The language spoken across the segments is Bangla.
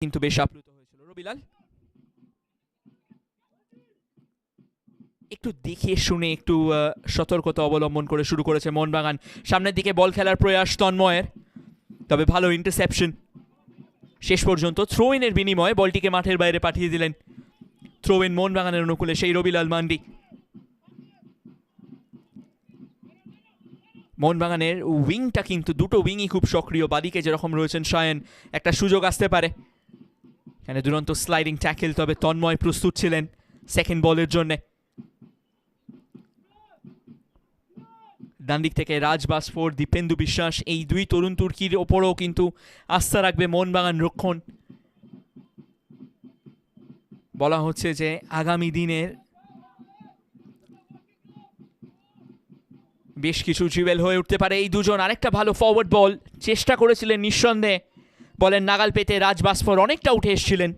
কিন্তু বেশ আপ্লুত হয়েছিল। রবিলাল একটু দেখে শুনে একটু সতর্কতা অবলম্বন করে শুরু করেছে মোহনবাগান। সামনের দিকে বল খেলার প্রয়াস তন্ময়ের, তবে ভালো ইন্টারসেপশন। শেষ পর্যন্ত থ্রো ইনের বিনিময়ে বলটিকে মাঠের বাইরে পাঠিয়ে দিলেন। থ্রো ইন মোহনবাগানের অনুকূলে সেই রবিলাল মান্ডি। মোহনবাগানের উইংটা কিন্তু দুটো উইংই খুব সক্রিয়। বাদিকে যেরকম রয়েছেন সায়ন, একটা সুযোগ আসতে পারে এখানে দুরন্ত স্লাইডিং ট্যাকেল, তবে তন্ময় প্রস্তুত ছিলেন সেকেন্ড বলের জন্য। ডান দিক থেকে রাজ বাসফোর, দীপেন্দু বিশ্বাস, এই দুই তরুণ তুর্কির ওপরও কিন্তু আস্থা রাখবে মোহনবাগান রক্ষণ। বলা হচ্ছে যে আগামী দিনের বেশ কিছু জুয়েল হয়ে উঠতে পারে এই দুজন। আরেকটা ভালো ফরওয়ার্ড বল চেষ্টা করেছিলেন নিঃসন্দেহে, বলের নাগাল পেতে রাজ বাসফোর অনেকটা উঠে এসেছিলেন,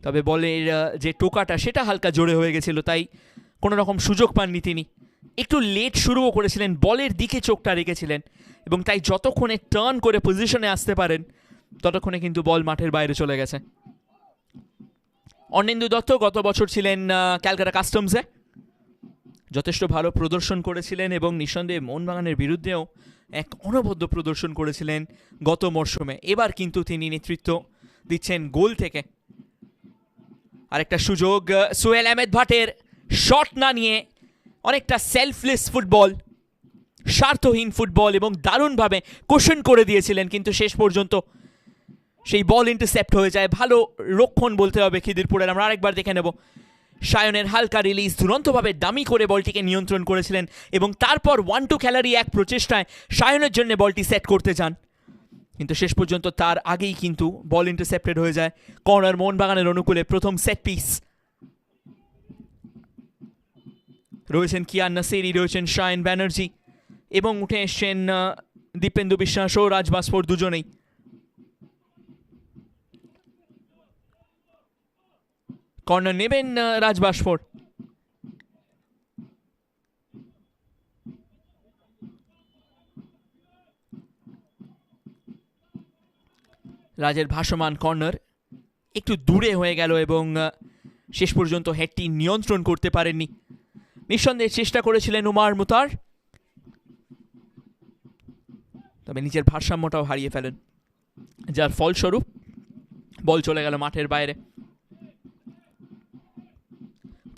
তবে বলের যে টোকাটা সেটা হালকা জোরে হয়ে গেছিল, তাই কোনো রকম সুযোগ পাননি তিনি। একটু লেট শুরুও করেছিলেন, বলের দিকে চোখটা রেখেছিলেন, এবং তাই যতক্ষণে টার্ন করে পজিশনে আসতে পারেন ততক্ষণে কিন্তু বল মাঠের বাইরে চলে গেছে। অর্ণেন্দু দত্ত গত বছর ছিলেন ক্যালকাটা কাস্টমসে, যথেষ্ট ভালো প্রদর্শন করেছিলেন এবং নিঃসন্দেহে মোহনবাগানের বিরুদ্ধেও এক অনবদ্য প্রদর্শন করেছিলেন গত মরশুমে। এবার কিন্তু তিনি নেতৃত্ব দিচ্ছেন গোল থেকে। আরেকটা সুযোগ, সোহেল আহমেদ ভাটের শট না নিয়ে অনেকটা সেলফলেস ফুটবল, স্বার্থহীন ফুটবল, এবং দারুণভাবে কোশন করে দিয়েছিলেন, কিন্তু শেষ পর্যন্ত সেই বল ইন্টারসেপ্ট হয়ে যায়। ভালো রক্ষণ বলতে হবে খিদিরপুরের। আমরা আরেকবার দেখে নেব সায়নের হালকা রিলিজ, দুরন্তভাবে ডামি করে বলটিকে নিয়ন্ত্রণ করেছিলেন এবং তারপর 1-2 খেলারই এক প্রচেষ্টায় সায়নের জন্য বলটি সেট করতে যান, কিন্তু শেষ পর্যন্ত তার আগেই কিন্তু বল ইন্টারসেপ্টেড হয়ে যায়। কর্নার মোহনবাগানের অনুকূলে, প্রথম সেট পিস। রয়েছেন কিয়ান নাসিরি, রয়েছেন শায়ন ব্যানার্জি, এবং উঠে এসছেন দীপেন্দু বিশ্বাস ও রাজ বাসফোর দুজনেই। কর্নার নেবেন রাজ বাসফোর। রাজের ভাসমান কর্নার একটু দূরে হয়ে গেল এবং শেষ পর্যন্ত হেডটি নিয়ন্ত্রণ করতে পারেননি। নিঃসন্দেহে চেষ্টা করেছিলেন উমার মুতার, তবে নিজের ভারসাম্যটাও হারিয়ে ফেলেন, যার ফলস্বরূপ বল চলে গেল মাঠের বাইরে।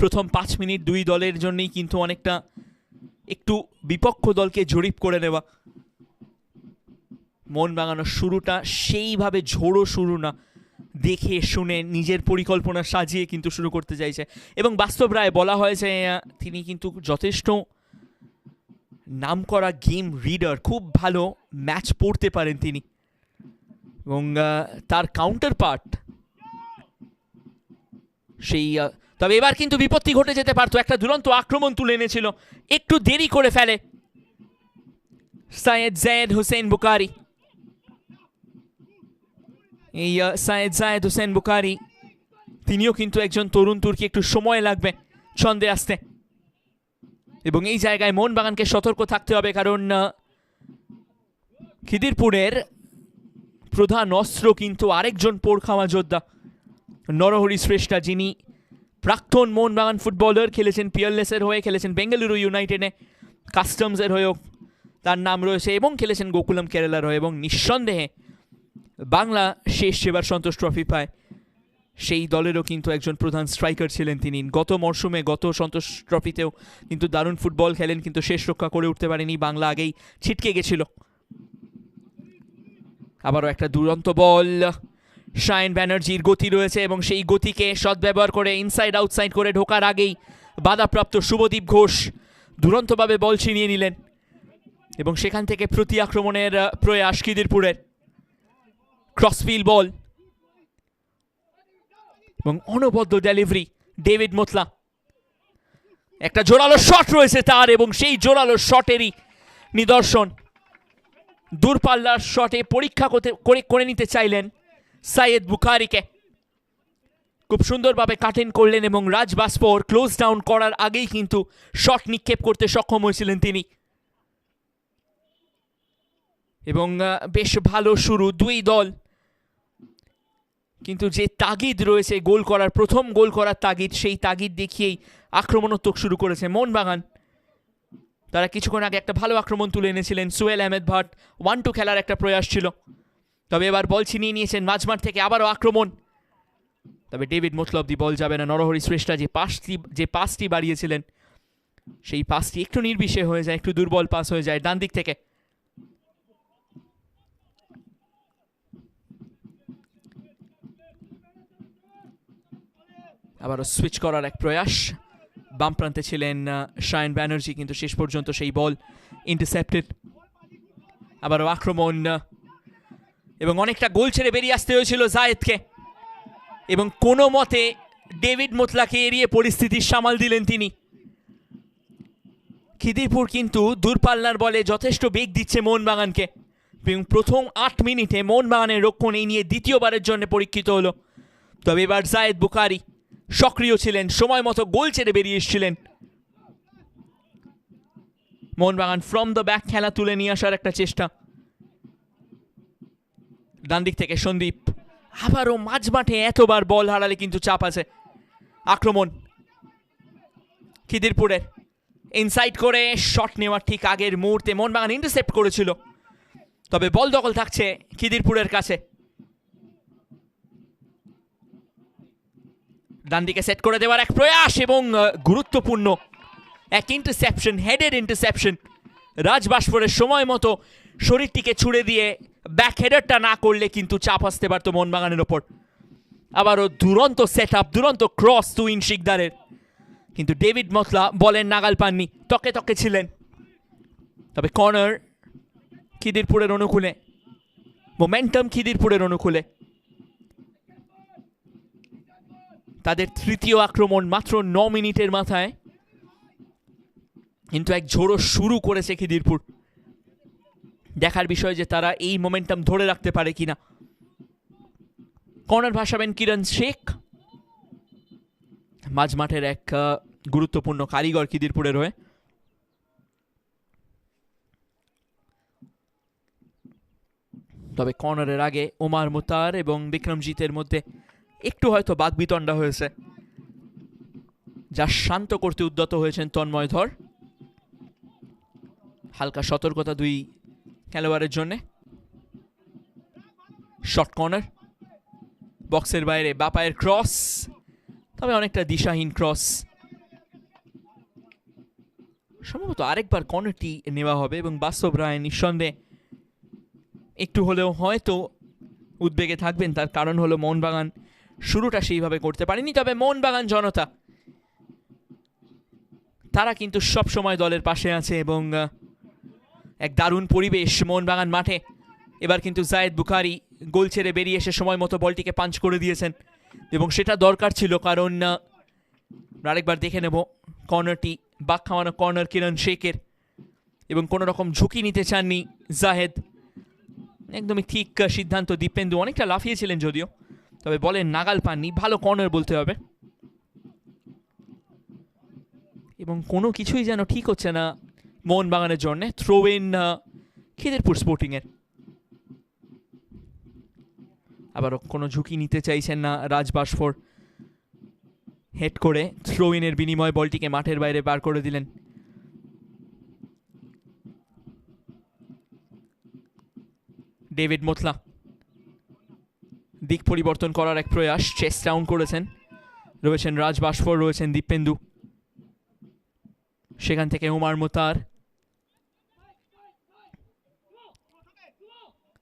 প্রথম 5 মিনিট দুই দলের জন্যই কিন্তু অনেকটা একটু বিপক্ষ দলকে জরিপ করে নেওয়া। মোহনবাগানের শুরুটা সেইভাবে ঝোড়ো শুরু না, দেখে শুনে নিজের পরিকল্পনা সাজিয়ে কিন্তু শুরু করতে চাইছে, এবং বাস্তব রায় বলা হয় যে তিনি কিন্তু যথেষ্ট নামকরা গেম রিডার, খুব ভালো ম্যাচ পড়তে পারেন তিনি, এবং তার কাউন্টার পার্ট সেই। তবে এবার কিন্তু বিপত্তি ঘটে যেতে পারতো, একটা দুরন্ত আক্রমণ তুলে এনেছিল, একটু দেরি করে ফেলে সায়েদ জায়েদ হোসেন বুকারি। এই সায়েদ জায়েদ হোসেন বুকারি তিনিও কিন্তু একজন তরুণ তুর্কি, একটু সময় লাগবে ছন্দে আসতে, এবং এই জায়গায় মোহনবাগানকে সতর্ক থাকতে হবে, কারণ খিদিরপুরের প্রধান অস্ত্র কিন্তু আরেকজন পোড় খাওয়া যোদ্ধা নরহরি শ্রেষ্ঠা, যিনি প্রাক্তন মোহনবাগান ফুটবলার, খেলেছেন পিয়ারলেসের হয়ে, খেলেছেন বেঙ্গালুরু ইউনাইটেডে, কাস্টমসের হয়েও তার নাম রয়েছে, এবং খেলেছেন গোকুলম কেরালার হয়ে, এবং নিঃসন্দেহে বাংলা শেষ সেবার সন্তোষ ট্রফি পায় সেই দলেরও কিন্তু একজন প্রধান স্ট্রাইকার ছিলেন তিনি। গত মরশুমে, গত সন্তোষ ট্রফিতেও কিন্তু দারুণ ফুটবল খেলেন, কিন্তু শেষ রক্ষা করে উঠতে পারেনি, বাংলা আগেই ছিটকে গেছিল। আবারও একটা দুরন্ত বল, শায়ন ব্যানার্জির গতি রয়েছে এবং সেই গতিকে সদ্ব্যবহার করে ইনসাইড আউটসাইড করে ঢোকার আগেই বাধাপ্রাপ্ত শুভদীপ ঘোষ দুরন্তভাবে বল ছিনিয়ে নিলেন, এবং সেখান থেকে প্রতি আক্রমণের প্রয়াস খিদিরপুরের। ক্রসফিল বল এবং অনবদ্য ডেলিভারি ডেভিড মোতলা, একটা জোরালো শট রয়েছে তার, এবং সেই জোরালো শটেরই নিদর্শন। দূরপাল্লার শটে পরীক্ষা করে নিতে চাইলেন সাইয়েদ বুখারিকে, খুব সুন্দরভাবে কাটেন করলেন, এবং রাজ বাসফোর ক্লোজ ডাউন করার আগেই কিন্তু শট নিক্ষেপ করতে সক্ষম হয়েছিলেন তিনি। এবং বেশ ভালো শুরু দুই দল কিন্তু যে তাগিদ রয়েছে গোল করার, প্রথম গোল করার তাগিদ, সেই তাগিদ দেখিয়েই আক্রমণাত্মক শুরু করেছে মোহনবাগান। তারা কিছুক্ষণ আগে একটা ভালো আক্রমণ তুলে এনেছিলেন, সোহেল আহমেদ ভাট 1-2 খেলার একটা প্রয়াস ছিল, তবে এবার বল ছিনিয়ে নিয়েছেন মাঝমাঠ থেকে, আবারও আক্রমণ। তবে ডেভিড মতলব বল যাবে না। নরহরি শ্রেষ্ঠা যে পাসটি বাড়িয়েছিলেন, সেই পাসটি একটু নির্বিষে হয়ে যায়, একটু দুর্বল পাস হয়ে যায় ডান দিক থেকে। আবারও সুইচ করার এক প্রয়াস, বাম প্রান্তে ছিলেন শায়ন ব্যানার্জি, কিন্তু শেষ পর্যন্ত সেই বল ইন্টারসেপ্টেড। আবারও আক্রমণ, এবং অনেকটা গোল ছেড়ে বেরিয়ে আসতে হয়েছিল জায়েদকে, এবং কোনো মতে ডেভিড মোতলাকে এড়িয়ে পরিস্থিতির সামাল দিলেন তিনি। খিদিরপুর কিন্তু দূরপাল্লার বলে যথেষ্ট বেগ দিচ্ছে মোহনবাগানকে, এবং প্রথম 8 মিনিটে মোহনবাগানের রক্ষণ এই নিয়ে দ্বিতীয়বারের জন্য পরীক্ষিত হলো। তবে এবার জায়েদ বুখারী সক্রিয় ছিলেন, সময় মতো গোল ছেড়ে বেরিয়ে এসেছিলেন। মোহনবাগান ফ্রম দ্য ব্যাক খেলা তুলে নিয়ে আসার একটা চেষ্টা। ডান দিক থেকে সন্দীপ, আবারও মাঝমাঠে এতবার বল হারালে কিন্তু চাপ আছে। আক্রমণ খিদিরপুরের, ইনসাইড করে শট নেওয়ার ঠিক আগের মুহূর্তে মোহনবাগান ইন্টারসেপ্ট করেছিল, তবে বল দখল থাকছে খিদিরপুরের কাছে। ডান দিকে সেট করে দেওয়ার এক প্রয়াস, এবং গুরুত্বপূর্ণ এক ইন্টারসেপশন, হেডেড ইন্টারসেপশন। রাজ বাশফোরের সময় মতো শরীরটিকে ছুড়ে দিয়ে ব্যাক হেডারটা না করলে কিন্তু চাপ আসতে পারতো মোহনবাগানের ওপর। আবারও দুরন্ত সেট আপ, দুরন্ত ক্রস তুইন শিকদারের, কিন্তু ডেভিড মতলা বলের নাগাল পাননি, তকে তকে ছিলেন। তবে কর্নার খিদিরপুরের অনুকূলে, মোমেন্টাম খিদিরপুরের অনুকূলে। তাদের তৃতীয় আক্রমণ মাত্র 9 মিনিটের মাথায়, কিন্তু এক ঝোড়ো শুরু করেছে খিদিরপুর। দেখার বিষয় যে তারা এই মোমেন্টাম ধরে রাখতে পারে কিনা। কর্নার ভাসাবেন কিরণ শেখ, মাঝমাঠের এক গুরুত্বপূর্ণ কারিগর খিদিরপুরের হয়ে। তবে কর্নারের আগে ওমার মুতার এবং বিক্রমজিতের মধ্যে একটু হয়তো বাকবিতণ্ডা হয়েছে, যা শান্ত করতে উদ্যত হয়েছেন তন্ময় ধর। হালকা সতর্কতা দুই খেলোয়াড়ের জন্য। শর্ট কর্নার, বক্সের বাইরে বাপায়ের ক্রস, তবে অনেকটা দিশাহীন ক্রস। সম্ভবত আরেকবার কর্নারটি নেওয়া হবে, এবং বাস্তব রায় নিঃসন্দেহে একটু হলেও হয়তো উদ্বেগে থাকবেন। তার কারণ হলো মোহনবাগান শুরুটা সেইভাবে করতে পারেনি। তবে মোহনবাগান জনতা তারা কিন্তু সব সময় দলের পাশে আছে, এবং এক দারুণ পরিবেশ মোহনবাগান মাঠে। এবার কিন্তু জায়েদ বুখারী গোল ছেড়ে বেরিয়ে এসে সময় মতো বলটিকে পাঞ্চ করে দিয়েছেন, এবং সেটা দরকার ছিল, কারণ আরেকবার দেখে নেব কর্নারটি, বাক খাওয়ানো কর্নার কিরণ শেখের, এবং কোনো রকম ঝুঁকি নিতে চাননি জাহেদ। একদমই ঠিক সিদ্ধান্ত। দীপেন্দু অনেকটা লাফিয়েছিলেন যদিও, তবে বলের নাগাল পাননি। ভালো কর্নার বলতে হবে, এবং কোনো কিছুই যেন ঠিক হচ্ছে না মোহনবাগানের জন্য। থ্রো ইন খিদিরপুর স্পোর্টিংয়ের। আবারও কোনো ঝুঁকি নিতে চাইছেন না রাজ বাশফোর, হেড করে থ্রো ইনের বিনিময়ে বলটিকে মাঠের বাইরে বার করে দিলেন। ডেভিড মোতলা দিক পরিবর্তন করার এক প্রয়াস, চেস্ট ডাউন করেছেন। রয়েছেন রাজ বাশফোর, রয়েছেন দীপেন্দু, সেখান থেকে উমার মুতার।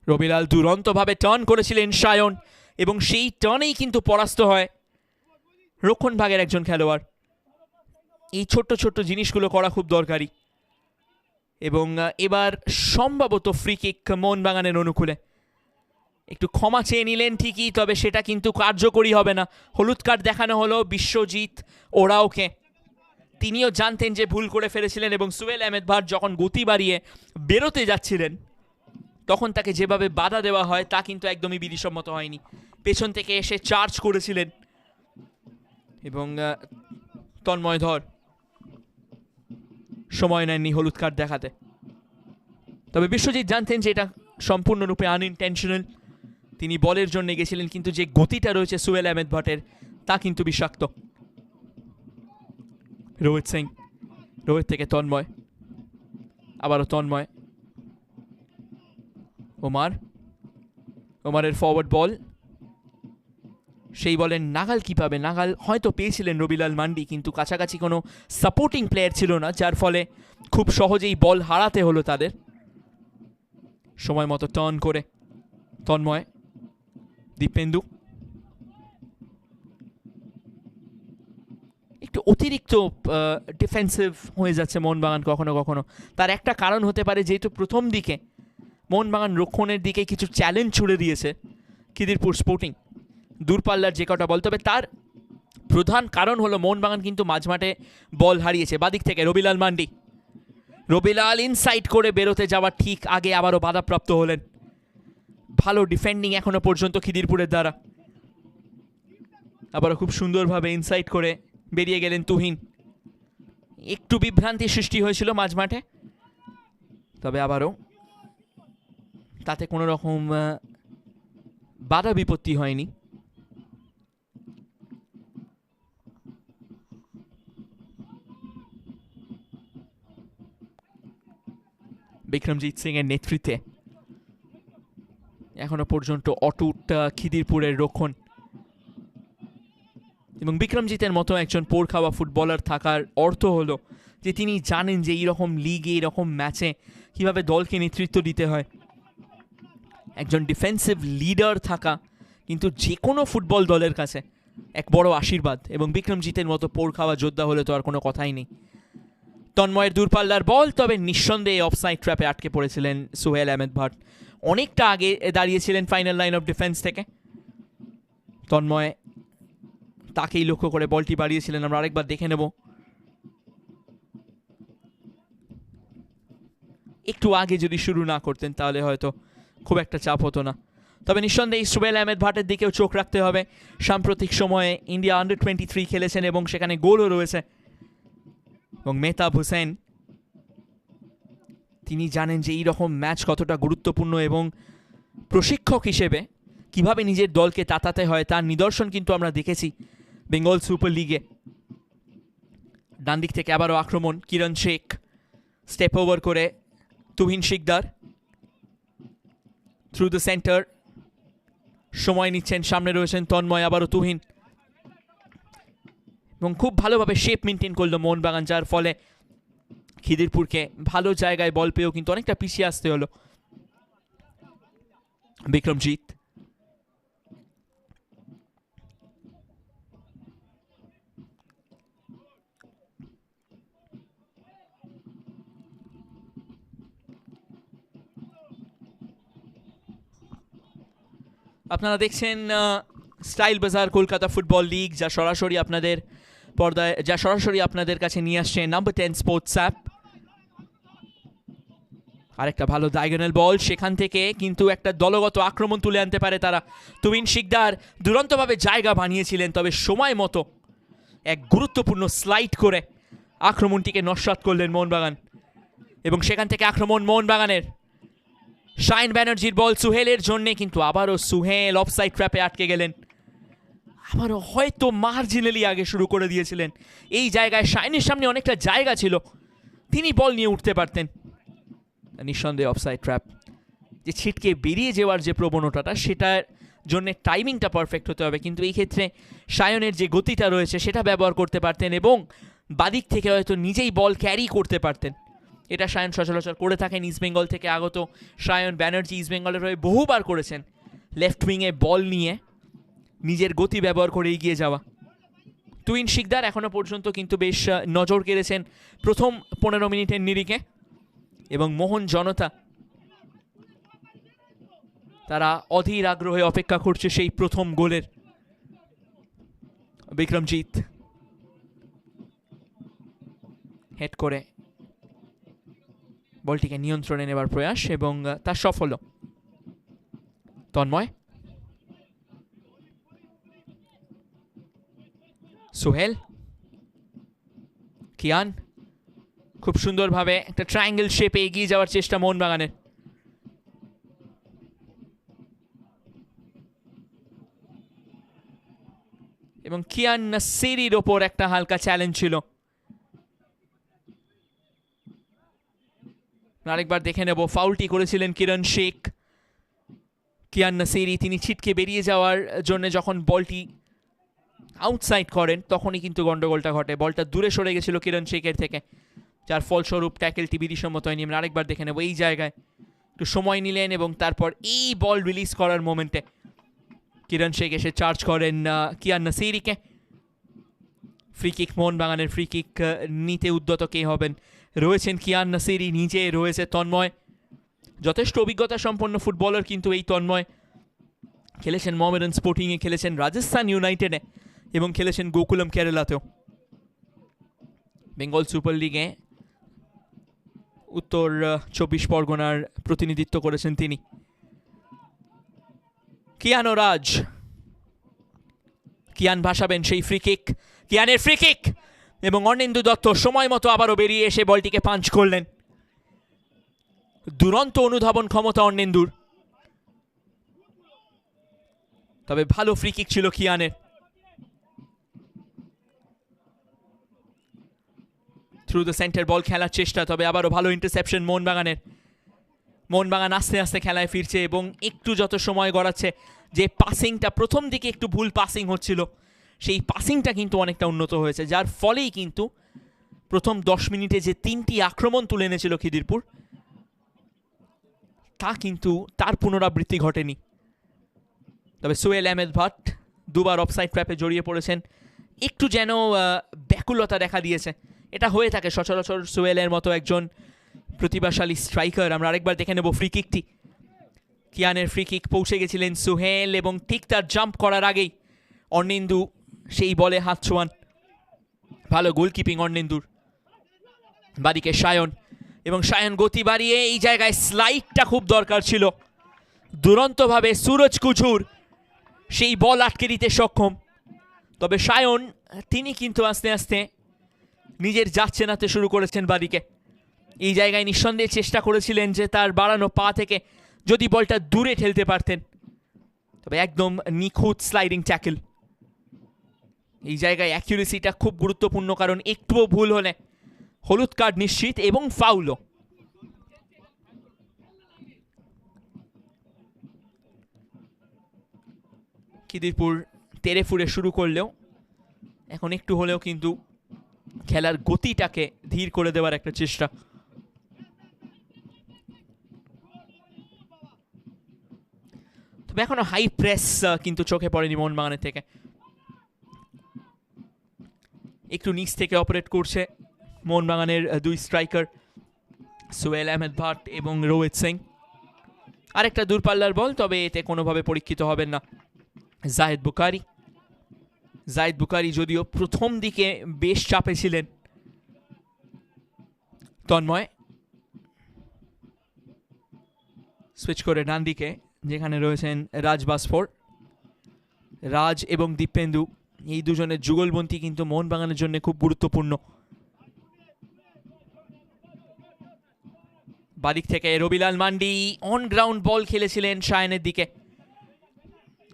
রবিলাল দুরন্তভাবে টার্ন করেছিলেন সায়ন, এবং সেই টার্নেই কিন্তু পরাস্ত হয় রক্ষণ ভাগের একজন খেলোয়াড়। এই ছোট্ট ছোট্ট জিনিসগুলো করা খুব দরকারি। এবং এবার সম্ভবত ফ্রি কিক মোহনবাগানের অনুকূলে। একটু ক্ষমা চেয়ে নিলেন ঠিকই, তবে সেটা কিন্তু কার্যকরী হবে না। হলুদ কার্ড দেখানো হলো বিশ্বজিৎ ওরাওকে। তিনিও জানতেন যে ভুল করে ফেলেছিলেন, এবং সোহেল আহমেদ ভাট যখন গতি বাড়িয়ে বেরোতে যাচ্ছিলেন তখন তাকে যেভাবে বাধা দেওয়া হয় তা কিন্তু একদমই বিধিসম্মত হয়নি। পেছন থেকে এসে চার্জ করেছিলেন, এবং তন্ময় ধর সময় নেননি হলুদ কার্ড দেখাতে। তবে বিশ্বজিৎ জানতেন যে এটা সম্পূর্ণরূপে আনইনটেনশনাল। তিনি বলের জন্য গেছিলেন, কিন্তু যে গতিটা রয়েছে সোহেল আহমেদ ভাটের তা কিন্তু বিষাক্ত। রোহিত সিং, রোহিত থেকে তন্ময়, আবারও তন্ময়, ওমারের ফরওয়ার্ড বল, সেই বলের নাগাল কি পাবে? নাগাল হয়তো পেয়েছিলেন রবিলাল মান্ডি, কিন্তু কাছাকাছি কোনো সাপোর্টিং প্লেয়ার ছিল না, যার ফলে খুব সহজেই বল হারাতে হলো তাদের। সময় মতো টার্ন করে তন্ময়, দীপেন্দু, একটু অতিরিক্ত ডিফেন্সিভ হয়ে যাচ্ছে মোহনবাগান কখনো কখনো। তার একটা কারণ হতে পারে যেহেতু প্রথম দিকে মোহনবাগান রক্ষণের দিকে কিছু চ্যালেঞ্জ ছুড়ে দিয়েছে খিদিরপুর স্পোর্টিং দূরপাল্লার যে কটা বল, তবে তার প্রধান কারণ হলো মোহনবাগান কিন্তু মাঝমাঠে বল হারিয়েছে। বাদিক থেকে রবিলাল মান্ডি, রবিলাল ইনসাইড করে বেরোতে যাওয়ার ঠিক আগে আবারও বাধাপ্রাপ্ত হলেন। ভালো ডিফেন্ডিং এখনো পর্যন্ত খিদিরপুরের দ্বারা, আবারও খুব সুন্দরভাবে ইনসাইড করে বেরিয়ে গেলেন তুহিন। একটু বিভ্রান্তি সৃষ্টি হয়েছিল মাঝমাঠে, তবে আবারও তাতে কোনো রকম বাধা বিপত্তি হয়নি। বিক্রমজিৎ সিং এর নেতৃত্বে এখনো পর্যন্ত অটুট খিদিরপুরের রক্ষণ, এবং বিক্রমজিতের মতো একজন পোড় খাওয়া ফুটবলার থাকার অর্থ হলো যে তিনি জানেন যে এইরকম লিগে, এইরকম ম্যাচে কীভাবে দলকে নেতৃত্ব দিতে হয়। একজন ডিফেন্সিভ লিডার থাকা কিন্তু যে কোনো ফুটবল দলের কাছে এক বড় আশীর্বাদ, এবং বিক্রমজিতের মতো পোড় খাওয়া যোদ্ধা হলে তো আর কোনো কথাই নেই। তন্ময়ের দূরপাল্লার বল, তবে নিঃসন্দেহে অফসাইড ট্র্যাপে আটকে পড়েছিলেন সোহেল আহমেদ ভাট। অনেকটা আগে দাঁড়িয়েছিলেন ফাইনাল লাইন অফ ডিফেন্স থেকে। তন্ময় তাকেই লক্ষ্য করে বলটি বাড়িয়েছিলেন, আমরা আরেকবার দেখে নেব। একটু আগে যদি শুরু না করতেন তাহলে হয়তো খুব একটা চাপ হতো না। তবে নিঃসন্দেহে সোহেল আহমেদ ভাটের দিকেও চোখ রাখতে হবে। সাম্প্রতিক সময়ে ইন্ডিয়া আন্ডার-23 খেলেছেন এবং সেখানে গোলও রয়েছে। এবং মেহতাব হোসেন, তিনি জানেন যে এইরকম ম্যাচ কতটা গুরুত্বপূর্ণ, এবং প্রশিক্ষক হিসেবে কিভাবে নিজের দলকে তাতাতে হয় তার নিদর্শন কিন্তু আমরা দেখেছি বেঙ্গল সুপার লিগে। ডান দিক থেকে আবারও আক্রমণ, কিরণ শেখ স্টেপ ওভার করে Tuhin Sikdar through the centre, সময় নিচ্ছেন, সামনে রয়েছেন তন্ময়, আবারও তুহিন, এবং খুব ভালোভাবে শেপ মেনটেন করলো মোহনবাগান, যার ফলে খিদিরপুরকে ভালো জায়গায় বল পেয়েও কিন্তু অনেকটা পিছিয়ে আসতে হলো। বিক্রমজিৎ, আপনারা দেখছেন স্টাইল বাজার কলকাতা ফুটবল লিগ, যা সরাসরি আপনাদের পর্দায়, যা সরাসরি আপনাদের কাছে নিয়ে আসছে নাম্বার 10 স্পোর্টস অ্যাপ। আরেকটা ভালো ডায়াগোনাল বল, সেখান থেকে কিন্তু একটা দলগত আক্রমণ তুলে আনতে পারে তারা। তুহিন শিকদার দুরন্তভাবে জায়গা বানিয়েছিলেন, তবে সময় মতো এক গুরুত্বপূর্ণ স্লাইড করে আক্রমণটিকে নস্যাৎ করলেন মোহনবাগান, এবং সেখান থেকে আক্রমণ মোহনবাগানের। শাইন ব্যানার্জির বল সুহেলের জন্যে, কিন্তু আবারও সুহেল অফসাইড ট্র্যাপে আটকে গেলেন। আবারও হয়তো মার্জিনালি আগে শুরু করে দিয়েছিলেন। এই জায়গায় শাইনের সামনে অনেকটা জায়গা ছিল, তিনি বল নিয়ে উঠতে পারতেন। নিঃসন্দেহে অফসাইড ট্র্যাপ, যে ছিটকে বেরিয়ে যাওয়ার যে প্রবণতাটা, সেটার জন্য টাইমিংটা পারফেক্ট হতে হবে, কিন্তু এই ক্ষেত্রে শায়নের যে গতিটা রয়েছে সেটা ব্যবহার করতে পারতেন, এবং বাদিক থেকে হয়তো নিজেই বল ক্যারি করতে পারতেন। এটা শায়ন সচরাচর করে থাকেন। ইস্ট বেঙ্গল থেকে আগত শায়ন ব্যানার্জি ইস্ট বেঙ্গলের হয়ে বহুবার করেছেন লেফট উইংয়ে বল নিয়ে নিজের গতি ব্যবহার করে এগিয়ে যাওয়া। তুহিন শিকদার এখনো পর্যন্ত কিন্তু বেশ নজর কেড়েছেন প্রথম 15 মিনিটের নিরিখে, এবং মোহন জনতা তারা অধীর আগ্রহে অপেক্ষা করছে সেই প্রথম গোলের। বিক্রমজিৎ হেড করে বলটিকে নিয়ন্ত্রণে নেবার প্রয়াস, এবং তার সফল। তন্ময়, সোহেল, কিয়ান, খুব সুন্দরভাবে একটা ট্রায়াঙ্গেল শেপে এগিয়ে যাওয়ার চেষ্টা মোহনবাগানের। এবং কিয়ান নাসিরির ওপর একটা হালকা চ্যালেঞ্জ ছিল। আরেকবার দেখে নেব, ফাউলটি করেছিলেন কিরণ শেখ। কিয়ান নাসিরি তিনি ছিটকে বেরিয়ে যাওয়ার জন্য যখন বলটি আউটসাইড করেন তখনই কিন্তু গন্ডগোলটা ঘটে। বলটা দূরে সরে গেছিল কিরণ শেখের থেকে, যার ফলস্বরূপ ট্যাকেলটি বিধিসম্মত হয়নি। আমরা আরেকবার দেখে নেব, এই জায়গায় একটু সময় নিলেন এবং তারপর এই বল রিলিজ করার মোমেন্টে কিরণ শেখ এসে চার্জ করেন কিয়ান নাসিরিকে। ফ্রি কিক, মোহনবাগানের ফ্রি কিক নিতে উদ্যত কে হবেন? রয়েছেন কিয়ান নাসিরি, নিজে রয়েছে তন্ময়। যথেষ্ট অভিজ্ঞতা সম্পন্ন ফুটবলার কিন্তু এই তন্ময়। খেলেছেন মোহামেডান স্পোর্টিংয়ে, খেলেছেন রাজস্থান ইউনাইটেডে এবং খেলেছেন গোকুলম কেরালাতেও। বেঙ্গল সুপার লিগে উত্তর 24 পরগনার প্রতিনিধিত্ব করেছেন তিনি। কিয়ানো রাজ, কিয়ান ভাসাবেন সেই ফ্রি কিক, কিয়ানের ফ্রি কিক এবং অর্ণেন্দু দত্ত সময় মতো আবারও বেরিয়ে এসে বলটিকে পাঞ্চ করলেন। দুরন্ত অনুধাবন ক্ষমতা অর্ণেন্দুর, তবে ভালো ফ্রি কিক ছিল কিয়ানের। থ্রু দ্য সেন্টার বল খেলার চেষ্টা, তবে আবারও ভালো ইন্টারসেপশন মোহনবাগানের। মোহনবাগান আস্তে আস্তে খেলায় ফিরছে এবং একটু যত সময় গড়াচ্ছে, যে পাসিংটা প্রথম দিকে একটু ভুল পাসিং হচ্ছিল, সেই পাসিংটা কিন্তু অনেকটা উন্নত হয়েছে, যার ফলেই কিন্তু প্রথম 10 মিনিটে যে 3টি আক্রমণ তুলে এনেছিল খিদিরপুর, তা কিন্তু তার পুনরাবৃত্তি ঘটেনি। তবে সোহেল আহমেদ ভাট দুবার অফসাইড ট্র্যাপে জড়িয়ে পড়েছেন, একটু যেন ব্যাকুলতা দেখা দিয়েছে। এটা হয়ে থাকে সচরাচর সোহেলের মতো একজন প্রতিভাশালী স্ট্রাইকার। আমরা আরেকবার দেখে নেব ফ্রি কিকটি। কিয়ানের ফ্রি কিক পৌঁছে গেছিলেন সোহেল এবং ঠিক তার জাম্প করার আগেই অর্ণেন্দু সেই বলে হাত ছোঁয়ান। ভালো গোলকিপিং অর্ণেন্দুর। বাদিকে সায়ন, এবং সায়ন গতি বাড়িয়ে এই জায়গায় স্লাইডটা খুব দরকার ছিল। দুরন্তভাবে সুরজ কুচুর সেই বল আটকে দিতে সক্ষম, তবে সায়ন তিনি কিন্তু আস্তে আস্তে নিজের জাত চেনাতে শুরু করেছেন বাদিকে। এই জায়গায় নিঃসন্দেহে চেষ্টা করেছিলেন যে তার বাড়ানো পা থেকে যদি বলটা দূরে ঠেলতে পারতেন, তবে একদম নিখুঁত স্লাইডিং ট্যাকেল। এই জায়গায় অ্যাকিউরেসিটা খুব গুরুত্বপূর্ণ, কারণ একটুও ভুল হলে হলুদ কার্ড নিশ্চিত এবং ফাউলও। খিদিরপুর তেরে ফুরে শুরু করলেও এখন একটু হলেও কিন্তু খেলার গতিটাকে ধীর করে দেওয়ার একটা চেষ্টা। তবে এখনো হাই প্রেস কিন্তু চোখে পড়েনি মোহনবাগানের থেকে। একটু নিচ থেকে অপারেট করছে মোহনবাগানের দুই স্ট্রাইকার সোহেল আহমেদ ভাট এবং রোহিত সিং। আরেকটা দূরপাল্লার বল, তবে এতে কোনোভাবে পরীক্ষিত হবেন না জাহিদ বুখারী। জাহিদ বুখারী যদিও প্রথম দিকে বেশ চাপে ছিলেন। তন্ময় সুইচ করে ডান দিকে, যেখানে রয়েছেন রাজ বাসফোর। রাজ এবং দীপেন্দু, এই দুজনের যুগলবন্তি কিন্তু মোহনবাগানের জন্য খুব গুরুত্বপূর্ণ। বাদিক থেকে রবিলাল মান্ডি অন গ্রাউন্ড বল খেলেছিলেন সায়নের দিকে।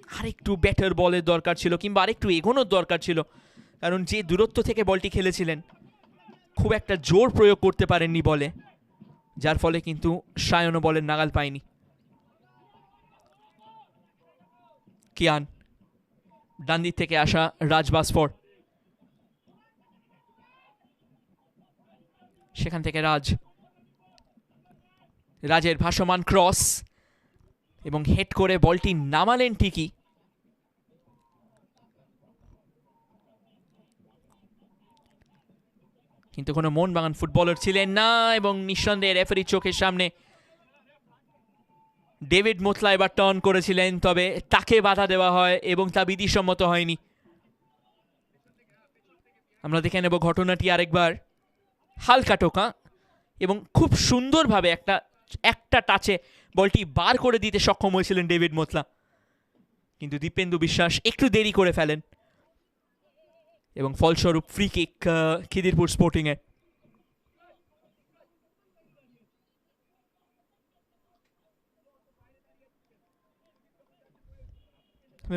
আরেকটু বেটার বলের দরকার ছিল, কিংবা আরেকটু এগোনোর দরকার ছিল, কারণ যে দূরত্ব থেকে বলটি খেলেছিলেন খুব একটা জোর প্রয়োগ করতে পারেননি বলে, যার ফলে কিন্তু সায়নও বলের নাগাল পায়নি। কিয়ান, ডান দিক থেকে আসা রাজ বাসফোর, সেখান থেকে রাজের ভাসমান ক্রস এবং হেড করে বলটি নামালেন ঠিকই, কিন্তু কোনো মোহনবাগান ফুটবলার ছিলেন না এবং নিঃসন্দেহে রেফারির চোখের সামনে ডেভিড মোতলা এবার টার্ন করেছিলেন, তবে তাকে বাধা দেওয়া হয় এবং তা বিধিসম্মত হয়নি। আমরা দেখে নেব ঘটনাটি আরেকবার। হালকা টোকা এবং খুব সুন্দরভাবে একটা টাচে বলটি বার করে দিতে সক্ষম হয়েছিলেন ডেভিড মোতলা, কিন্তু দীপেন্দু বিশ্বাস একটু দেরি করে ফেলেন এবং ফলস্বরূপ ফ্রি কিক খিদিরপুর স্পোর্টিং এ।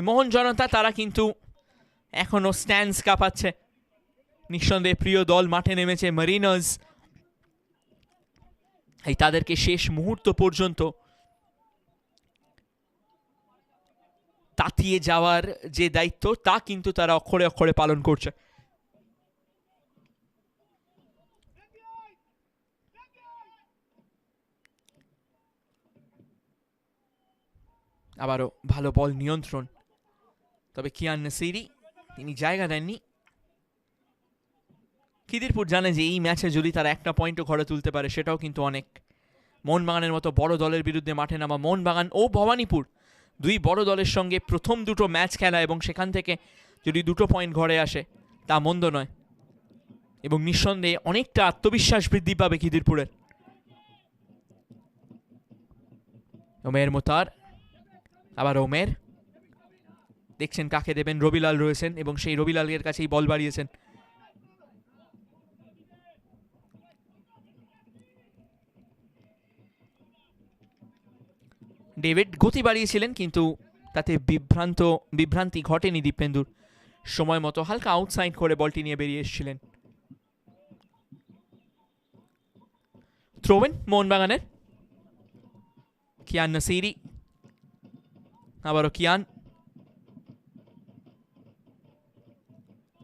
মোহন জনতা তারা কিন্তু এখনো স্ট্যান্ডস কাঁপাচ্ছে। নিঃসন্দেহে প্রিয় দল মাঠে নেমেছে মারিনার্স। এই তাদেরকে শেষ মুহূর্ত পর্যন্ত তাতিয়ে যাওয়ার যে দায়িত্ব তা কিন্তু তারা অক্ষরে অক্ষরে পালন করছে। আবারও ভালো বল নিয়ন্ত্রণ, তবে কিয়ান নাসিরি তিনি জায়গা দেননি। খিদিরপুর জানে যে এই ম্যাচে যদি তারা একটা পয়েন্টও ঘরে তুলতে পারে সেটাও কিন্তু অনেক। মোহনবাগানের মতো বড় দলের বিরুদ্ধে মাঠে নামা মোহনবাগান ও ভবানীপুর দুই বড় দলের সঙ্গে প্রথম দুটো ম্যাচ খেলা, এবং সেখান থেকে যদি দুটো পয়েন্ট ঘরে আসে তা মন্দ নয়, এবং নিঃসন্দেহে অনেকটা আত্মবিশ্বাস বৃদ্ধি পাবে খিদিরপুরের। ওমের মোতার, আবার ওমের দেখছেন কাকে দেবেন। রবিলাল রয়েছেন এবং সেই রবিলালের কাছেই বল বাড়িয়েছেন। ডেভিড গতি বাড়িয়েছিলেন কিন্তু তাতে বিভ্রান্তি ঘটেনি দীপেন্দুর। সময় মতো হালকা আউটসাইড করে বলটি নিয়ে বেরিয়ে এসেছিলেন। থ্রোইন মোহনবাগানের। কিয়ান নাসিরি, আবারও কিয়ান।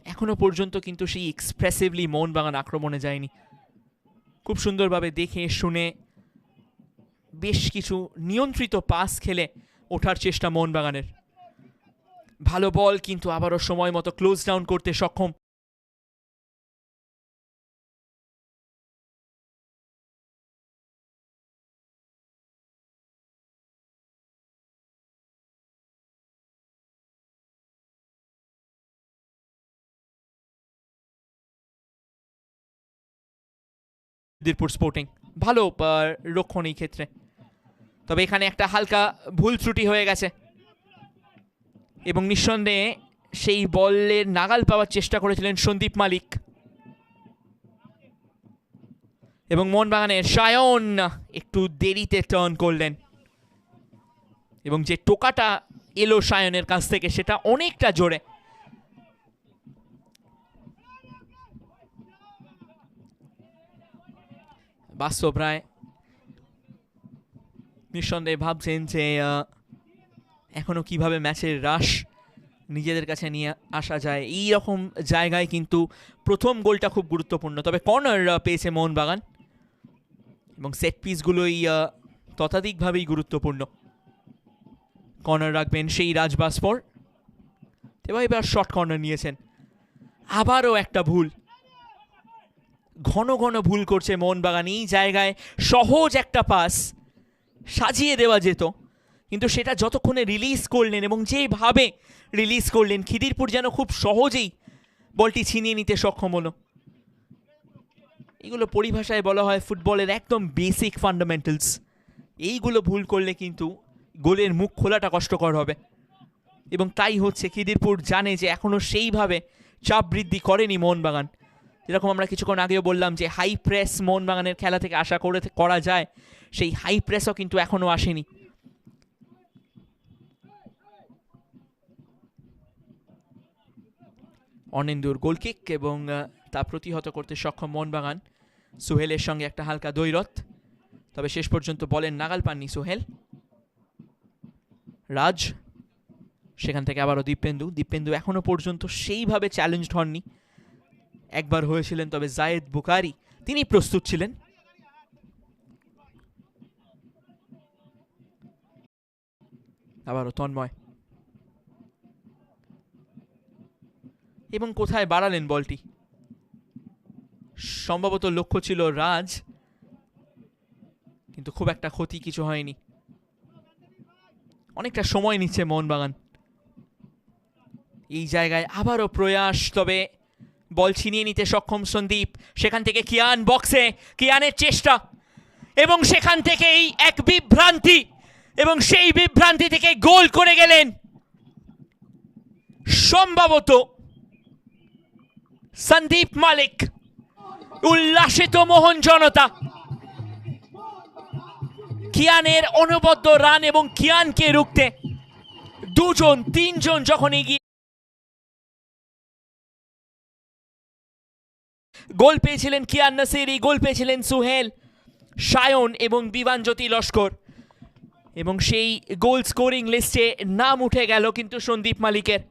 এখনো পর্যন্ত কিন্তু সেই এক্সপ্রেসিভলি মোহনবাগান আক্রমণে যায়নি। খুব সুন্দরভাবে দেখে শুনে বেশ কিছু নিয়ন্ত্রিত পাস খেলে ওঠার চেষ্টা মোহনবাগানের। ভালো বল, কিন্তু আবারও সময় মতো ক্লোজ ডাউন করতে সক্ষম। খিদিরপুর স্পোর্টিং ভালো রক্ষণ এই ক্ষেত্রে, তবে এখানে একটা হালকা ভুল ত্রুটি হয়ে গেছে, এবং নিঃসন্দেহে সেই বলের নাগাল পাওয়ার চেষ্টা করেছিলেন সন্দীপ মালিক। এবং মোহনবাগানের সায়ন একটু দেরিতে টার্ন করলেন, এবং যে টোকাটা এলো সায়নের কাছ থেকে সেটা অনেকটা জোরে। বাস্তব রায় নিঃসন্দেহে ভাবছেন যে এখনো কিভাবে ম্যাচের রাশ নিজেদের কাছে নিয়ে আসা যায়। এই রকম জায়গায় কিন্তু প্রথম গোলটা খুব গুরুত্বপূর্ণ। তবে কর্নার পেয়েছে মোহনবাগান, এবং সেট পিসগুলোই ততাধিকভাবেই গুরুত্বপূর্ণ। কর্নার রাখবেন সেই রাজবাস্পর, এবার শর্ট কর্নার নিয়েছেন। আবারও একটা ভুল, ঘন ঘন ভুল করছে মোহনবাগান। এই জায়গায় সহজ একটা পাস সাজিয়ে দেওয়া যেত, কিন্তু সেটা যতক্ষণে রিলিজ করলেন এবং যেভাবে রিলিজ করলেন, খিদিরপুর যেন খুব সহজেই বলটি ছিনিয়ে নিতে সক্ষম হলো। এগুলো পরিভাষায় বলা হয় ফুটবলের একদম বেসিক ফান্ডামেন্টালস। এইগুলো ভুল করলে কিন্তু গোলের মুখ খোলাটা কষ্টকর হবে, এবং তাই হচ্ছে। খিদিরপুর জানে যে এখনও সেইভাবে চাপ বৃদ্ধি করেনি মোহনবাগান। যেরকম আমরা কিছুক্ষণ আগেও বললাম যে হাই প্রেস মোহনবাগানের খেলা থেকে আশা করা যায়, সেই হাই প্রেসও কিন্তু এখনও আসেনি। অনিন্দুর গোলকিক, এবং তা প্রতিহত করতে সক্ষম মোহনবাগান। সোহেলের সঙ্গে একটা হালকা দ্বৈরথ, তবে শেষ পর্যন্ত বলের নাগাল পাননি সোহেল। রাজ, সেখান থেকে আবারও দীপেন্দু এখনো পর্যন্ত সেইভাবে চ্যালেঞ্জড হননি। একবার হয়েছিলেন, তবে জায়েদ বুকারি তিনি প্রস্তুত ছিলেন। আবারও তন্ময়, এবং কোথায় বাড়ালেন বলটি। সম্ভবত লক্ষ্য ছিল রাজ, কিন্তু খুব একটা ক্ষতি কিছু হয়নি। অনেকটা সময় নিচ্ছে মোহনবাগান। এই জায়গায় আবারও প্রয়াস, তবে বল ছিনিয়ে নিতে সক্ষম সন্দীপ। সেখান থেকে কিয়ান বক্সে, কিয়ানের চেষ্টা, এবং সেখান থেকেই এক বিভ্রান্তি, এবং সেই বিভ্রান্তি থেকে গোল করে গেলেন সম্ভবত সন্দীপ মালিক। উল্লাসিত মোহন জনতা। কিয়ানের অনবদ্য রান এবং কিয়ানকে রুখতে দুজন তিনজন যখন এগিয়ে গোল পেয়েছিলেন কিয়ান নাসিরি, গোল পেয়েছিলেন সুহেল, সায়ন এবং বিমানজ্যোতি লস্কর, এবং সেই গোল স্কোরিং লিস্টে নাম উঠে গেল কিন্তু সন্দীপ মালিকের।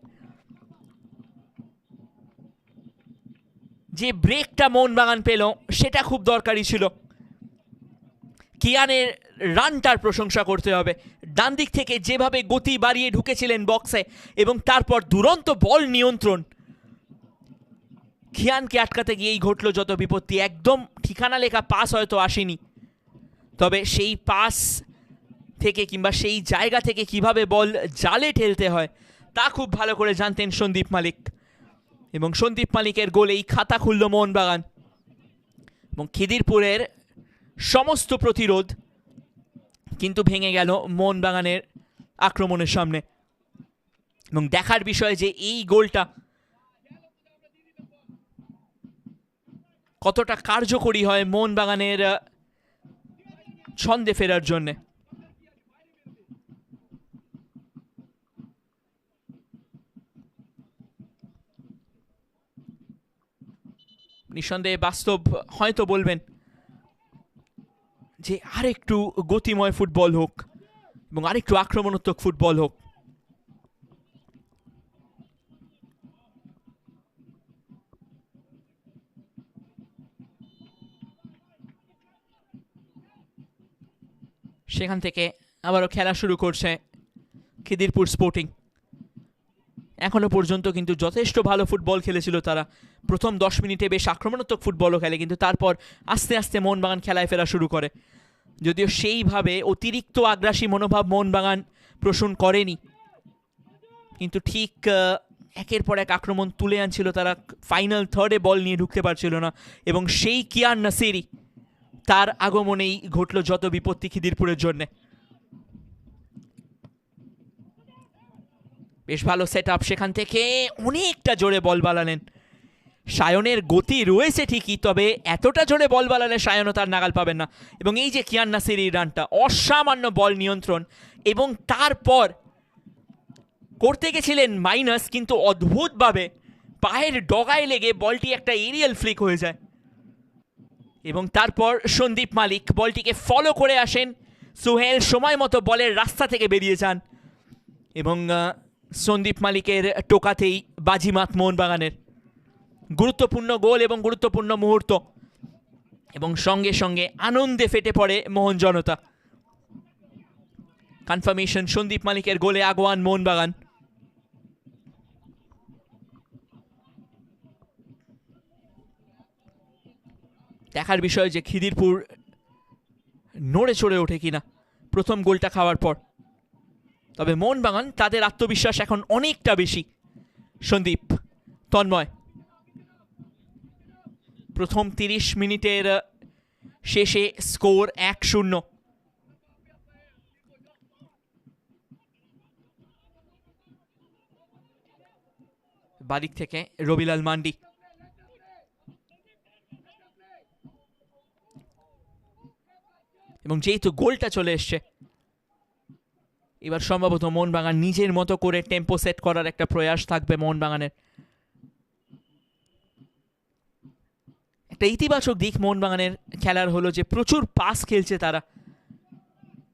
যে ব্রেকটা মোহনবাগান পেল সেটা খুব দরকারি ছিল। কিয়ানের রানটার প্রশংসা করতে হবে, ডান দিক থেকে যেভাবে গতি বাড়িয়ে ঢুকেছিলেন বক্সে এবং তারপর দুরন্ত বল নিয়ন্ত্রণ। কিয়ানকে আটকাতে গিয়েই ঘটল যত বিপত্তি। একদম ঠিকানা লেখা পাস হয়তো আসেনি, তবে সেই পাস থেকে কিংবা সেই জায়গা থেকে কিভাবে বল জালে ঠেলতে হয় তা খুব ভালো করে জানতেন সন্দীপ মালিক, এবং সন্দীপ মালিকের গোলেই খাতা খুলল মোহনবাগান এবং খিদিরপুরের সমস্ত প্রতিরোধ কিন্তু ভেঙে গেল মোহনবাগানের আক্রমণের সামনে। এবং দেখার বিষয় যে এই গোলটা কতটা কার্যকরী হয় মোহনবাগানের ছন্দে ফেরার জন্যে। নিঃসন্দেহে বাস্তব হয়তো বলবেন যে আরেকটু গতিময় ফুটবল হোক এবং আরেকটু আক্রমণাত্মক ফুটবল হোক। সেখান থেকে আবারও খেলা শুরু করছে খিদিরপুর স্পোর্টিং। এখনো পর্যন্ত কিন্তু যথেষ্ট ভালো ফুটবল খেলেছিল তারা। প্রথম 10 মিনিটে বেশ আক্রমণাত্মক ফুটবলও খেলে, কিন্তু তারপর আস্তে আস্তে মোহনবাগান খেলায় ফেরা শুরু করে। যদিও সেইভাবে অতিরিক্ত আগ্রাসী মনোভাব মোহনবাগান পোষণ করেনি, কিন্তু ঠিক একের পর এক আক্রমণ তুলে আনছিল তারা। ফাইনাল থার্ডে বল নিয়ে ঢুকতে পারছিল না, এবং সেই কিয়ান নাসিরি তার আগমনেই ঘটল যত বিপত্তি খিদিরপুরের জন্যে। বেশ ভালো সেট আপ, সেখান থেকে অনেকটা জোরে বল বালালেন। সায়নের গতি রয়েছে ঠিকই, তবে এতটা জোরে বল বালালে সায়নও তার নাগাল পাবেন না। এবং এই যে কিয়ান নাসিরির রানটা, অসামান্য বল নিয়ন্ত্রণ, এবং তারপর করতে গেছিলেন মাইনাস, কিন্তু অদ্ভুতভাবে পায়ের ডগায় লেগে বলটি একটা এরিয়াল ফ্লিক হয়ে যায়, এবং তারপর সন্দীপ মালিক বলটিকে ফলো করে আসেন। সুহেল সময় মতো বলের রাস্তা থেকে বেরিয়ে যান, এবং সন্দীপ মালিকের টোকাতেই বাজিমাত মোহনবাগানের। গুরুত্বপূর্ণ গোল এবং গুরুত্বপূর্ণ মুহূর্ত, এবং সঙ্গে সঙ্গে আনন্দে ফেটে পড়ে মোহন জনতা। কনফার্মেশন সন্দীপ মালিকের গোলে আগুয়ান মোহনবাগান। দেখার বিষয় যে খিদিরপুর নড়ে চড়ে ওঠে কিনা প্রথম গোলটা খাওয়ার পর। তবে মোহনবাগান তাদের আত্মবিশ্বাস এখন অনেকটা বেশি। সন্দীপ, তন্ময়, প্রথম 30 মিনিটের শেষে স্কোর 1-0। বাদিক থেকে রবিলাল মান্ডি, এবং যেহেতু গোলটা চলে এসছে, এবার সম্ভবত মোহনবাগান নিজের মতো করে টেম্পো সেট করার একটা প্রয়াস থাকবে মোহনবাগানের। একটা ইতিবাচক দিক মোহনবাগানের খেলার হলো যে প্রচুর পাস খেলছে তারা,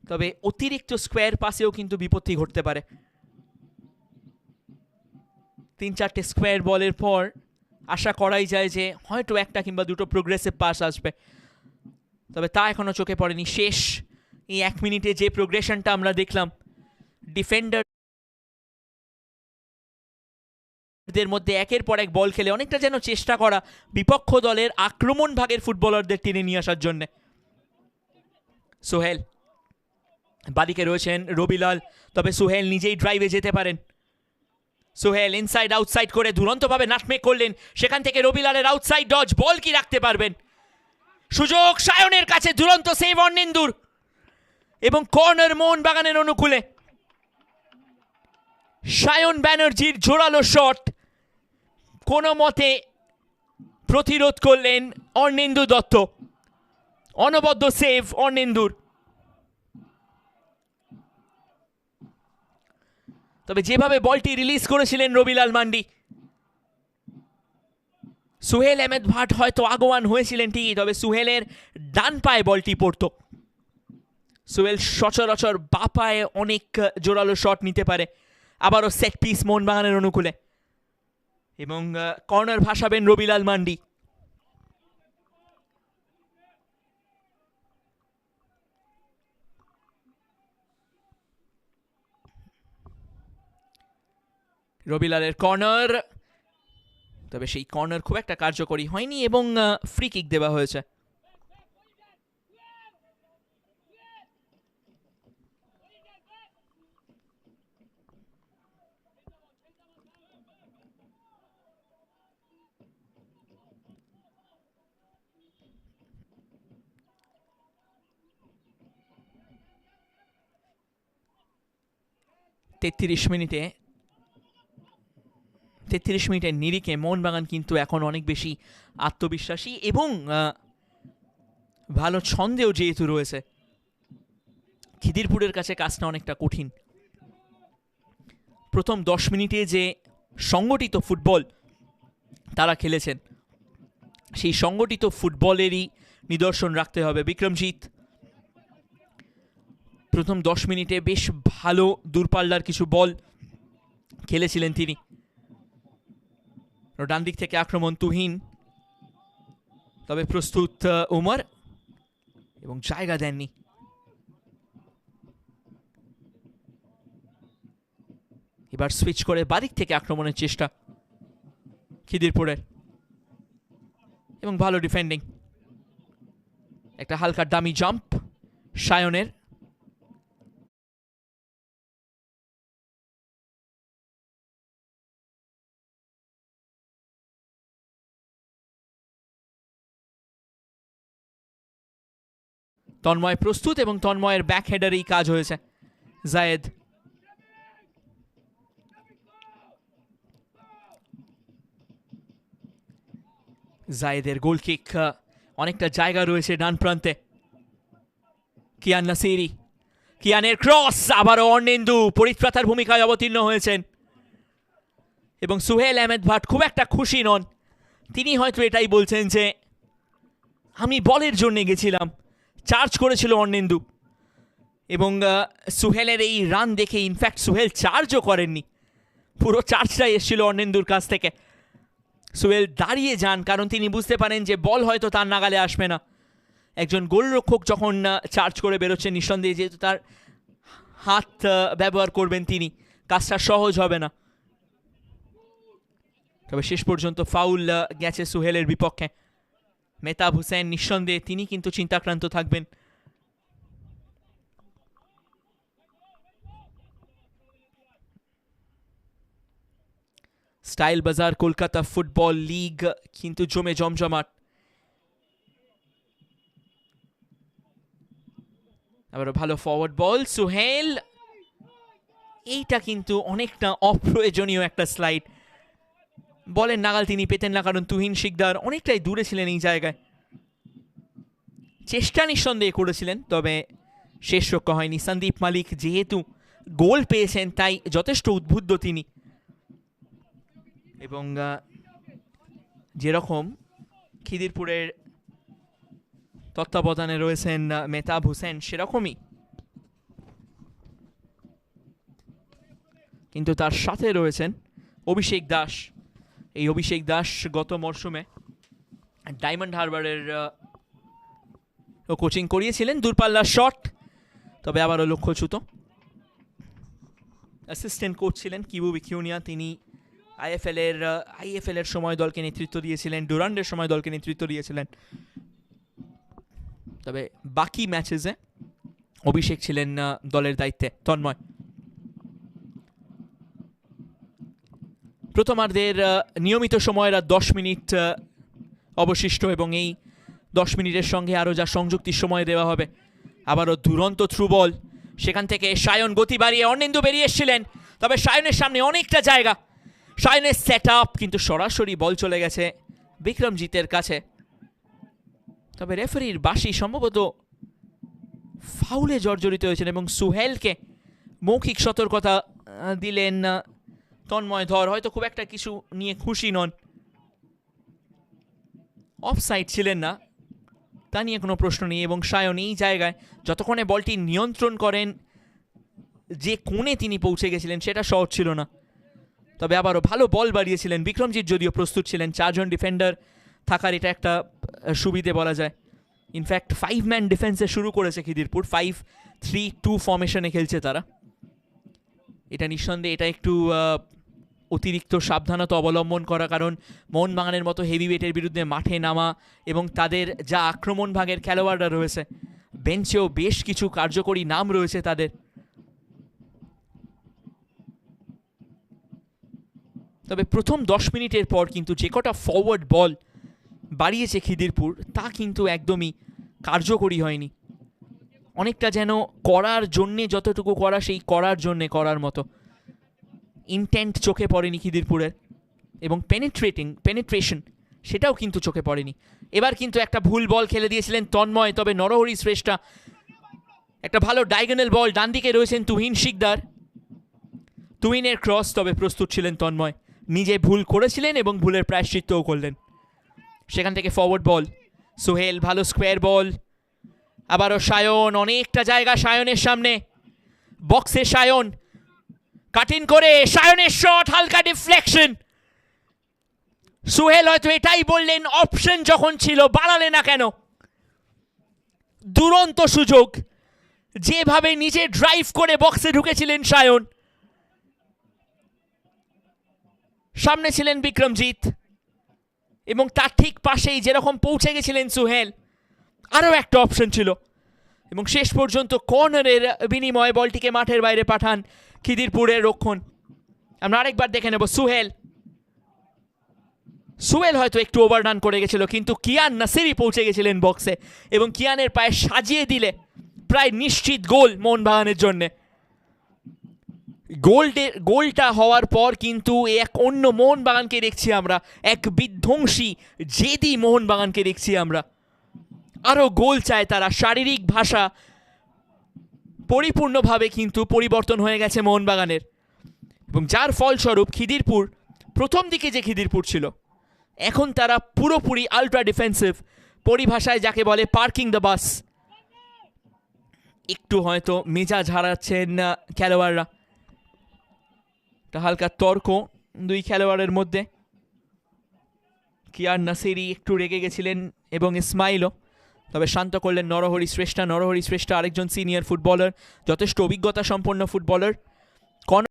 তবে অতিরিক্ত স্কোয়ার পাসেও কিন্তু বিপত্তি ঘটতে পারে। 3-4টে স্কোয়ার বলের পর আশা করাই যায় যে হয়তো একটা কিংবা দুটো প্রোগ্রেসিভ পাস আসবে, তবে তা এখনো চোখে পড়েনি। শেষ এই 1 মিনিটে যে প্রোগ্রেশনটা আমরা দেখলাম, ডিফেন্ডারদের মধ্যে একের পর এক বল খেলে অনেকটা যেন চেষ্টা করা বিপক্ষ দলের আক্রমণ ভাগের ফুটবলারদের টেনে নিয়ে আসার জন্য। সোহেল, বাদিকে রয়েছেন রবিলাল, তবে সোহেল নিজেই ড্রাইভে যেতে পারেন। সোহেল ইনসাইড আউটসাইড করে দুরন্তভাবে নাটমেক করলেন, সেখান থেকে রবিলালের আউটসাইড ডজ, বল কি রাখতে পারবেন? সুযোগ সায়নের কাছে, দুরন্ত সেভ অর্ণেন্দুর, এবং কর্নার মোহনবাগানের অনুকূলে। সায়ন ব্যানার্জির জোরালো শট কোনো মতে প্রতিরোধ করলেন অর্ণেন্দু দত্ত। অনবদ্য সেভ অর্ণেন্দুর। তবে যেভাবে বলটি রিলিজ করেছিলেন রবিলাল মান্ডি, সোহেল আহমেদ ভাট হয়তো আগোয়ান হয়েছিলেন ঠিকই, তবে সোহেলের ডান পায়ে বলটি পড়তো। সোহেল সচরাচর বা পায়ে অনেক জোরালো শট নিতে পারে। আবারও সেট পিস মোহনবাগানের অনুকূলে, এবং কর্নার ভাসাবেন রবিলাল মান্ডি। রবিলালের কর্নার, তবে সেই কর্নার খুব একটা কার্যকরী হয়নি এবং ফ্রি কিক দেওয়া হয়েছে। তেত্রিশ মিনিটের নিরিখে মোহনবাগান কিন্তু এখন অনেক বেশি আত্মবিশ্বাসী এবং ভালো ছন্দেও যেহেতু রয়েছে। খিদিরপুরের কাছে কাজটা অনেকটা কঠিন। প্রথম 10 মিনিটে যে সংগঠিত ফুটবল তারা খেলেছেন, সেই সংগঠিত ফুটবলেরই নিদর্শন রাখতে হবে। বিক্রমজিৎ প্রথম 10 মিনিটে বেশ ভালো দূরপাল্লার কিছু বল খেলেছিলেন তিনি। ডান দিক থেকে আক্রমণ তুহিন, তবে প্রস্তুত উমর, এবং জায়গা দেননি। এবার সুইচ করে বাদিক থেকে আক্রমণের চেষ্টা খিদিরপুরের, এবং ভালো ডিফেন্ডিং। একটা হালকা ডামি জাম্প সায়নের, তন্ময় প্রস্তুত এবং তন্ময়ের ব্যাক হেডারেই কাজ হয়েছে। জায়েদ, জায়েদের গোল কিক, অনেকটা জায়গা রয়েছে ডান প্রান্তে। কিয়ান নাসিরি, কিয়ানের ক্রস, আবারও অর্ণেন্দু পরিত্রাতার ভূমিকায় অবতীর্ণ হয়েছেন, এবং সোহেল আহমেদ ভাট খুব একটা খুশি নন। তিনি হয়তো এটাই বলছেন যে আমি বলের জন্য গেছিলাম, চার্জ করেছিল অর্ণেন্দু, এবং সোহেলের এই রান দেখে ইনফ্যাক্ট সোহেল চার্জও করেননি, পুরো চার্জটাই এসেছিল অর্ণেন্দুর কাছ থেকে। সোহেল দাঁড়িয়ে যান কারণ তিনি বুঝতে পারেন যে বল হয়তো তার নাগালে আসবে না। একজন গোলরক্ষক যখন চার্জ করে বেরোচ্ছেন, নিঃসন্দেহে যেহেতু তার হাত ব্যবহার করবেন তিনি, কাজটা সহজ হবে না। তবে শেষ পর্যন্ত ফাউল গেছে সোহেলের বিপক্ষে। মেহতাব হোসেন নিঃসন্দেহে তিনি কিন্তু চিন্তাক্রান্ত থাকবেন। স্টাইল বাজার কলকাতা ফুটবল লিগ কিন্তু জমে জমজমাট। আবার ভালো ফরওয়ার্ড বল সোহেল, এইটা কিন্তু অনেকটা অপ্রয়োজনীয় একটা স্লাইড। বলের নাগাল তিনি পেতেন না কারণ তুহিন শিকদার অনেকটাই দূরে ছিলেন এই জায়গায়। চেষ্টা নিঃসন্দেহে করেছিলেন, তবে শেষ রক্ষা হয়নি। সন্দীপ মালিক যেহেতু গোল পেয়েছেন তাই যথেষ্ট উদ্বুদ্ধ তিনি, এবং যেরকম খিদিরপুরের তত্ত্বাবধানে রয়েছেন মেহতাব হোসেন, সেরকমই কিন্তু তার সাথে রয়েছেন অভিষেক দাস। এই অভিষেক দাস গত মরশুমে ডায়মন্ড হারবারের কোচিং করিয়েছিলেন, দূরপাল্লার শট, তবে আবারও লক্ষ্যচ্যুত। অ্যাসিস্ট্যান্ট কোচ ছিলেন কিবু বিকিউনিয়া, তিনি আইএফএল এর সময় দলকে নেতৃত্ব দিয়েছিলেন, ডুরান্ডের সময় দলকে নেতৃত্ব দিয়েছিলেন, তবে বাকি ম্যাচেসে অভিষেক ছিলেন দলের দায়িত্বে। তন্ময়, প্রথমার্ধের নিয়মিত সময়ের 10 মিনিট অবশিষ্ট, এবং এই 10 মিনিটের সঙ্গে আরও যা সংযুক্তির সময় দেওয়া হবে। আবারও দুরন্ত থ্রু বল, সেখান থেকে সায়ন গতি বাড়িয়ে অর্ণেন্দু বেরিয়ে এসেছিলেন, তবে সায়নের সামনে অনেকটা জায়গা, সায়নের সেট আপ, কিন্তু সরাসরি বল চলে গেছে বিক্রমজিতের কাছে। তবে রেফারির বাঁশি সম্ভবত ফাউলে জর্জরিত হয়েছেন, এবং সুহেলকে মৌখিক সতর্কতা দিলেন তন্ময় ধর। হয়তো খুব একটা কিছু নিয়ে খুশি নন। অফ সাইড ছিলেন না তা নিয়ে কোনো প্রশ্ন নেই, এবং সায়ন এই জায়গায় যতক্ষণে বলটি নিয়ন্ত্রণ করেন যে কোণে তিনি পৌঁছে গেছিলেন সেটা সহজ ছিল না। তবে আবারও ভালো বল বাড়িয়েছিলেন বিক্রমজিৎ, যদিও প্রস্তুত ছিলেন, 4 জন ডিফেন্ডার থাকার এটা একটা সুবিধে বলা যায়। ইনফ্যাক্ট 5 ম্যান ডিফেন্সে শুরু করেছে খিদিরপুর, 5-3-2 ফর্মেশনে খেলছে তারা। এটা নিঃসন্দেহে এটা একটু অতিরিক্ত সাবধানতা অবলম্বন করা, কারণ মোহনবাগানের মতো হেভিওয়েটের বিরুদ্ধে মাঠে নামা এবং তাদের যা আক্রমণ ভাগের খেলোয়াড়রা রয়েছে, বেঞ্চেও বেশ কিছু কার্যকরী নাম রয়েছে তাদের। তবে প্রথম 10 মিনিটের পর কিন্তু যে কটা ফরওয়ার্ড বল বাড়িয়েছে খিদিরপুর তা কিন্তু একদমই কার্যকরী হয়নি। অনেকটা যেন করার জন্যে যতটুকু করা সেই করার জন্যে করার মতো ইন্টেন্ট চোখে পড়েনি খিদিরপুরের, এবং পেনিট্রেশন সেটাও কিন্তু চোখে পড়েনি। এবার কিন্তু একটা ভুল বল খেলে দিয়েছিলেন তন্ময়, তবে নরহরি শ্রেষ্ঠা একটা ভালো ডায়াগোনাল বল, ডান দিকে রয়েছেন তুহিন শিকদার, তুহিনের ক্রস, তবে প্রস্তুত ছিলেন তন্ময়, নিজে ভুল করেছিলেন এবং ভুলের প্রায়শ্চিত্তও করলেন। সেখান থেকে ফরওয়ার্ড বল, সোহেল ভালো স্কোয়ার বল, আবারও সায়ন, অনেকটা জায়গা সায়নের সামনে, বক্সে সায়ন কাটিং করে সায়নের শট, হালকা ডিফ্লেকশন। সোহেল হয়তো এটাই বললেন অপশন যখন ছিল বাড়ালে না কেন। দুরন্ত সুযোগ, যেভাবে নিজে ড্রাইভ করে বক্সে ঢুকেছিলেন সায়ন, সামনে ছিলেন বিক্রমজিৎ এবং তার ঠিক পাশেই যেরকম পৌঁছে গেছিলেন সোহেল, আরও একটা অপশন ছিল, এবং শেষ পর্যন্ত কর্নারের বিনিময়ে বলটিকে মাঠের বাইরে পাঠান খিদিরপুরের রক্ষণ। আমরা আরেকবার দেখে নেব সোহেল হয়তো একটু ওভাররান করে গেছিল, কিন্তু কিয়ান নাসিরি পৌঁছে গেছিলেন বক্সে এবং কিয়ানের পায়ে সাজিয়ে দিলে প্রায় নিশ্চিত গোল মোহনবাগানের জন্যে। গোলটা হওয়ার পর কিন্তু এক অন্য মোহনবাগানকে দেখছি আমরা, এক বিধ্বংসী জেদি মোহনবাগানকে দেখছি আমরা। আরও গোল চায় তারা, শারীরিক ভাষা পরিপূর্ণভাবে কিন্তু পরিবর্তন হয়ে গেছে মোহনবাগানের, এবং যার ফলস্বরূপ খিদিরপুর প্রথম দিকে যে খিদিরপুর ছিল এখন তারা পুরোপুরি আলট্রা ডিফেন্সিভ, পরিভাষায় যাকে বলে পার্কিং দ্য বাস। একটু হয়তো মেজাজ হারাচ্ছেন খেলোয়াড়রা, হালকা তর্ক দুই খেলোয়াড়ের মধ্যে। কিয়ান নাসিরি একটু রেগে গেছিলেন এবং ইসমাইলও, তবে শান্ত করলেন নরহরি শ্রেষ্ঠা। নরহরি শ্রেষ্ঠা আরেকজন সিনিয়র ফুটবলার, যথেষ্ট অভিজ্ঞতা সম্পন্ন ফুটবলার,